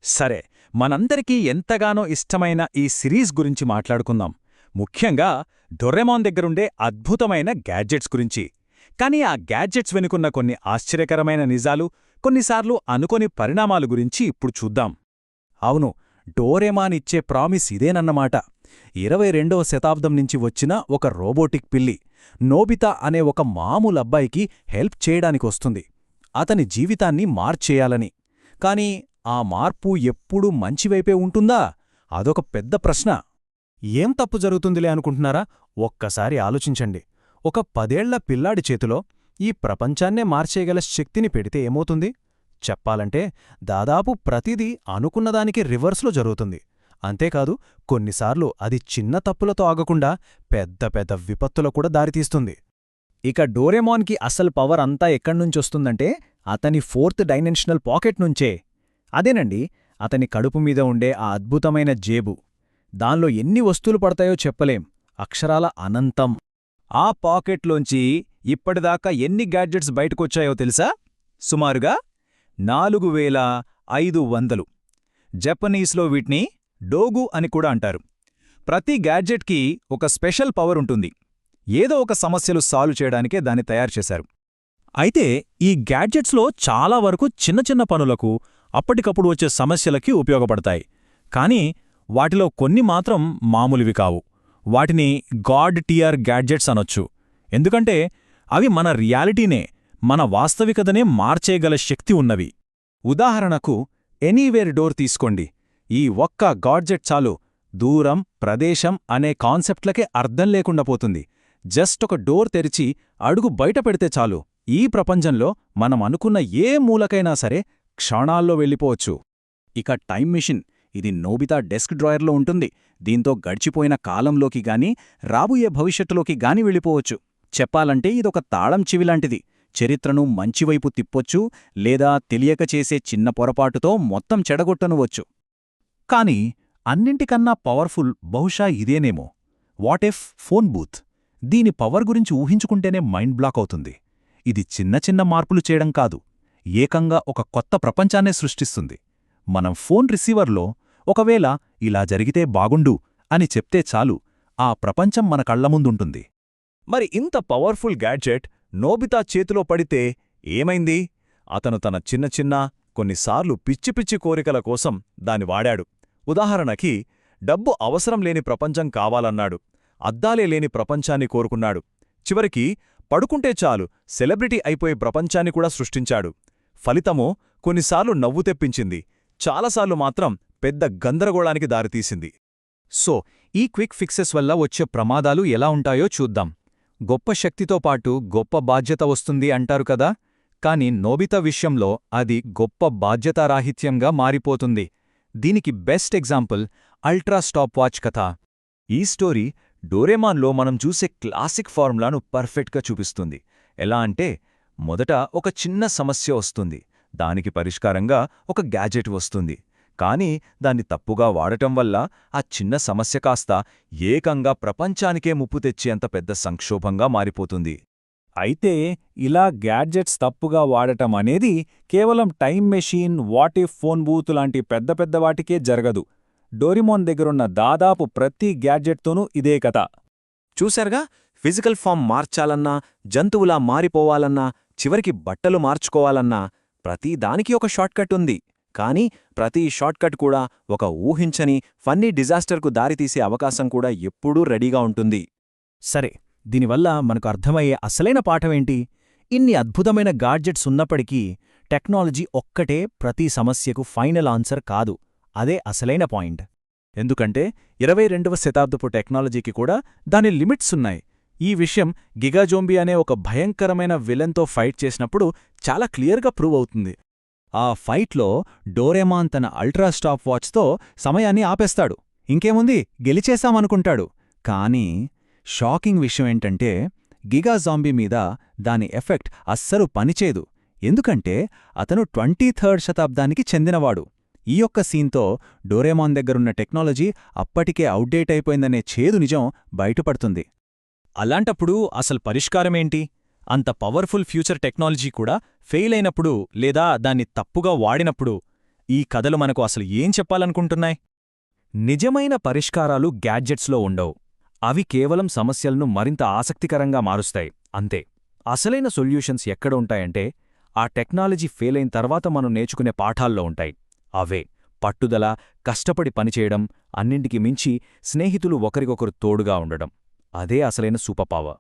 సరే, మనందరికీ ఎంతగానో ఇష్టమైన ఈ సిరీస్ గురించి మాట్లాడుకుందాం. ముఖ్యంగా డొరెమాన్ దగ్గరుండే అద్భుతమైన గ్యాడ్జెట్స్ గురించి. కానీ ఆ గ్యాడ్జెట్స్ వెనుకున్న కొన్ని ఆశ్చర్యకరమైన నిజాలు, కొన్నిసార్లు అనుకోని పరిణామాలు గురించి ఇప్పుడు చూద్దాం. అవును, డోరేమాన్ ఇచ్చే ప్రామిస్ ఇదేనన్నమాట. 22వ శతాబ్దం నుంచి వచ్చిన ఒక రోబోటిక్ పిల్లి నోబితా అనే ఒక మామూలు అబ్బాయికి హెల్ప్ చేయడానికొస్తుంది, అతని జీవితాన్ని మార్చేయాలని. కాని ఆ మార్పు ఎప్పుడూ మంచివైపే ఉంటుందా? అదొక పెద్ద ప్రశ్న. ఏం తప్పు జరుగుతుందిలే అనుకుంటున్నారా? ఒక్కసారి ఆలోచించండి. ఒక 10 ఏళ్ల పిల్లాడి చేతిలో ఈ ప్రపంచాన్నే మార్చేయగల శక్తిని పెడితే ఏమవుతుంది? చెప్పాలంటే దాదాపు ప్రతిదీ అనుకున్నదానికి రివర్స్లో జరుగుతుంది. అంతేకాదు, కొన్నిసార్లు అది చిన్న తప్పులతో ఆగకుండా పెద్ద పెద్ద విపత్తుల కూడా దారితీస్తుంది. ఇక డోరేమాన్కి అసలు పవర్ అంతా ఎక్కడ్నుంచొస్తుందంటే అతని 4th డైమెన్షనల్ పాకెట్ నుంచే. అదేనండి, అతని కడుపు మీద ఉండే ఆ అద్భుతమైన జేబు. దానిలో ఎన్ని వస్తువులు పడతాయో చెప్పలేం, అక్షరాల అనంతం. ఆ పాకెట్లోంచి ఇప్పటిదాకా ఎన్ని గ్యాడ్జెట్స్ బయటకొచ్చాయో తెలుసా? సుమారుగా 4500. జపనీస్లో వీటిని డోగు అని కూడా అంటారు. ప్రతి గ్యాడ్జెట్కి ఒక స్పెషల్ పవర్ ఉంటుంది. ఏదో ఒక సమస్యలు సాల్వ్ చేయడానికే దాన్ని తయారుచేశారు. అయితే ఈ గ్యాడ్జెట్స్లో చాలా వరకు చిన్న చిన్న పనులకు, అప్పటికప్పుడు వచ్చే సమస్యలకి ఉపయోగపడతాయి. కానీ వాటిలో కొన్ని మాత్రం మామూలువి కావు. వాటిని గాడ్ టియర్ గ్యాడ్జెట్స్ అనొచ్చు. ఎందుకంటే అవి మన రియాలిటీనే, మన వాస్తవికతనే మార్చేయగల శక్తి ఉన్నవి. ఉదాహరణకు ఎనీవేర్ డోర్ తీసుకోండి. ఈ ఒక్క గాడ్జెట్ చాలు దూరం, ప్రదేశం అనే కాన్సెప్ట్లకే అర్థం లేకుండా పోతుంది. జస్ట్ ఒక డోర్ తెరిచి అడుగు బయట పెడితే చాలు, ఈ ప్రపంచంలో మనం అనుకున్న ఏ మూలకైనా సరే క్షణాల్లో వెళ్ళిపోవచ్చు. ఇక టైం మిషన్, ఇది నోబితా డెస్క్ డ్రాయర్లో ఉంటుంది. దీంతో గడిచిపోయిన కాలంలోకి గాని, రాబోయే భవిష్యత్తులోకి గాని వెళ్ళిపోవచ్చు. చెప్పాలంటే ఇదొక తాళం చెవిలాంటిది. చరిత్రను మంచివైపు తిప్పొచ్చు, లేదా తెలియక చేసే చిన్న పొరపాటుతో మొత్తం చెడగొట్టనువచ్చు. కాని అన్నింటికన్నా పవర్ఫుల్ బహుశా ఇదేనేమో, వాటిఫ్ ఫోన్ బూత్. దీని పవర్ గురించి ఊహించుకుంటేనే మైండ్ బ్లాక్ అవుతుంది. ఇది చిన్న చిన్న మార్పులు చేయడం కాదు, ఏకంగా ఒక కొత్త ప్రపంచాన్నే సృష్టిస్తుంది. మనం ఫోన్ రిసీవర్లో ఒకవేళ ఇలా జరిగితే బాగుండు అని చెప్తే చాలు, ఆ ప్రపంచం మన కళ్లముందుంటుంది. మరి ఇంత పవర్ఫుల్ గ్యాడ్జెట్ నోబితా చేతిలో పడితే ఏమైంది? అతను తన చిన్న చిన్న, కొన్నిసార్లు పిచ్చి పిచ్చి కోరికల కోసం దాన్ని వాడాడు. ఉదాహరణకి, డబ్బు అవసరం లేని ప్రపంచం కావాలన్నాడు, అద్దాలే లేని ప్రపంచాన్ని కోరుకున్నాడు. చివరికి పడుకుంటే చాలు సెలబ్రిటీ అయిపోయే ప్రపంచాన్ని కూడా సృష్టించాడు. ఫలితమో కొన్నిసార్లు నవ్వు తెప్పించింది, చాలాసార్లు మాత్రం పెద్ద గందరగోళానికి దారితీసింది. సో, ఈ క్విక్ ఫిక్సెస్ వల్ల వచ్చే ప్రమాదాలు ఎలా ఉంటాయో చూద్దాం. గొప్ప శక్తితో పాటు గొప్ప బాధ్యత వస్తుంది అంటారు కదా, కాని నోబితా విషయంలో అది గొప్ప బాధ్యతారాహిత్యంగా మారిపోతుంది. దీనికి best example ultra stop watch కథ. ఈ స్టోరీ డోరేమాన్లో మనం చూసే క్లాసిక్ ఫార్ములాను పర్ఫెక్ట్గా చూపిస్తుంది. ఎలా అంటే, మొదట ఒక చిన్న సమస్య వస్తుంది, దానికి పరిష్కారంగా ఒక గ్యాడ్జెట్ వస్తుంది. కానీ దాన్ని తప్పుగా వాడటం వల్ల ఆ చిన్న సమస్య కాస్త ఏకంగా ప్రపంచానికే ముప్పు తెచ్చేంత పెద్ద సంక్షోభంగా మారిపోతుంది. అయితే ఇలా గ్యాడ్జెట్స్ తప్పుగా వాడటం అనేది కేవలం టైం మెషీన్, వాటిఫ్ ఫోన్ బూత్ లాంటి పెద్ద పెద్ద వాటికే జరగదు. డోరేమాన్ దగ్గరున్న దాదాపు ప్రతి గ్యాడ్జెట్తోనూ ఇదే కథ. చూశారుగా, ఫిజికల్ ఫామ్ మార్చాలన్నా, జంతువులా మారిపోవాలన్నా, చివరికి బట్టలు మార్చుకోవాలన్నా ప్రతిదానికి ఒక షార్ట్కట్ ఉంది. కానీ ప్రతి షార్ట్కట్ కూడా ఒక ఊహించని ఫన్నీ డిజాస్టర్కు దారితీసే అవకాశం కూడా ఎప్పుడూ రెడీగా ఉంటుంది. సరే, దీనివల్ల మనకు అర్థమయ్యే అసలైన పాఠమేంటి? ఇన్ని అద్భుతమైన గాడ్జెట్స్ ఉన్నప్పటికీ టెక్నాలజీ ఒక్కటే ప్రతి సమస్యకు ఫైనల్ ఆన్సర్ కాదు. అదే అసలైన పాయింట్. ఎందుకంటే 22వ శతాబ్దపు టెక్నాలజీకి కూడా దాని లిమిట్సున్నాయి. ఈ విషయం గిగాజోంబీ అనే ఒక భయంకరమైన విలన్తో ఫైట్ చేసినప్పుడు చాలా క్లియర్గా ప్రూవ్ అవుతుంది. ఆ ఫైట్లో డోరేమాన్ తన అల్ట్రా స్టాప్ వాచ్తో సమయాన్ని ఆపేస్తాడు. ఇంకేముంది, గెలిచేశామనుకుంటాడు. కానీ షాకింగ్ విషయమేంటంటే, గిగాజాంబీ మీద దాని ఎఫెక్ట్ అస్సలు పనిచేయదు. ఎందుకంటే అతను 23rd శతాబ్దానికి చెందినవాడు. ఈ యొక్క సీన్తో డోరేమాన్ దగ్గరున్న టెక్నాలజీ అప్పటికే అవుట్డేట్ అయిపోయిందనే చేదు నిజం బయటపడుతుంది. అలాంటప్పుడు అసలు పరిష్కారమేంటి? అంత పవర్ఫుల్ ఫ్యూచర్ టెక్నాలజీ కూడా ఫెయిల్ అయినప్పుడు, లేదా దాన్ని తప్పుగా వాడినప్పుడు ఈ కథలు మనకు అసలు ఏం చెప్పాలనుకుంటున్నాయి? నిజమైన పరిష్కారాలు గ్యాడ్జెట్స్లో ఉండవు. అవి కేవలం సమస్యలను మరింత ఆసక్తికరంగా మారుస్తాయి, అంతే. అసలైన సొల్యూషన్స్ ఎక్కడ ఉంటాయంటే, ఆ టెక్నాలజీ ఫెయిలైన తర్వాత మనం నేర్చుకునే పాఠాల్లో ఉంటాయి. అవే పట్టుదల, కష్టపడి పనిచేయడం, అన్నింటికి మించి స్నేహితులు ఒకరికొకరు తోడుగా ఉండడం. అదే అసలైన సూపర్ పవర్.